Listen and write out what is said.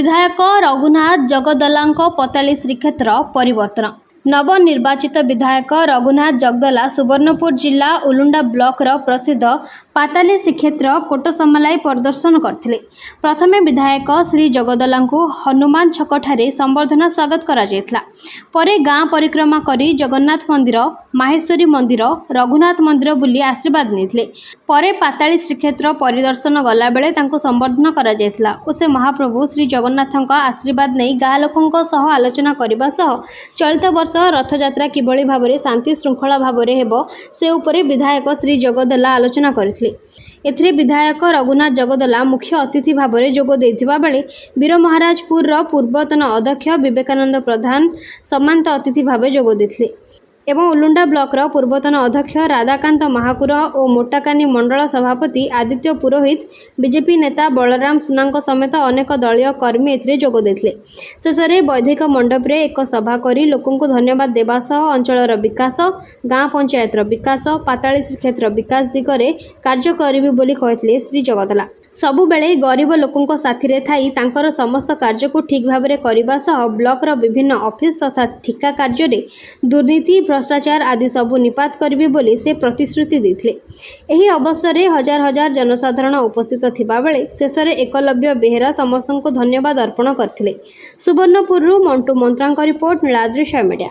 विधायक रघुनाथ जगदलांको पताली श्रीक्षेत्र परिवर्तन। नवनिर्वाचित विधायक रघुनाथ जगदला सुवर्णपुर जिला उलुंडा ब्लॉक प्रसिद्ध पाताली श्रीक्षेत्र कोटसमलाई परिदर्शन करथिले। प्रथमे विधायक श्री जगदलांको हनुमान छकठारे संबर्धना स्वागत करा जायतला। परे गाँ परिक्रमा करी जगन्नाथ मंदिर, माहेश्वरी मंदिर, रघुनाथ मंदिर बुली आशीर्वाद नेथिले। परे पाताली श्रीक्षेत्र परिदर्शन गला बेले तांको संबर्धना करा जायतला ओ से महाप्रभु श्री जगन्नाथଙ୍କ आशीर्वाद नहीं गाँ लोकंक सह आलोचना करबा सह चलित वर्ष रथयात्रा किभली भाबरे शांति श्रृंखला भाबरे हेबो से उपरे विधायक श्री जगदला आलोचना करथिले। एथिरे विधायक रघुनाथ जगदला मुख्य अतिथि भाबरे जोग देथिबा बेले वीर महाराजपुर पूर्वतन अध्यक्ष विवेकानंद प्रधान सम्मानित अतिथि भाबे जोग देथिले एवं उलुंडा ब्लॉक पूर्वतन अध्यक्ष राधाकांत महाकुर और मोटाकानी मंडल सभापति आदित्य पुरोहित, बीजेपी नेता बलराम सुना समेत अनेक दलीय कर्मी एथिरे जोग देथिले। शेषे वैदिक मंडप रे एक सभा करी लोकंकु धन्यवाद देबा सह अंचलर विकास, गाँ पंचायतर विकास, पाताली श्रीक्षेत्र विकास दिगरे कार्य करिबि बोली कहिथिले श्री जगदला। सबुबेले गरीब लोकंक साथी थाई तांकर समस्त कार्य को ठीक भाव में करने सह ब्लॉक विभिन्न ऑफिस तथा ठिका कार्य रे दुर्नीति भ्रष्टाचार आदि सबू निपात करिबे बोली से प्रतिश्रुति देथिले। एही अवसर में हजार हजार जनसाधारण उपस्थित थिबा बेले शेषरे एकलव्य बेहेरा समस्त को धन्यवाद अर्पण करथिले। सुवर्णपुर मंटू मंत्रांक रिपोर्ट नीलाद्री मीडिया।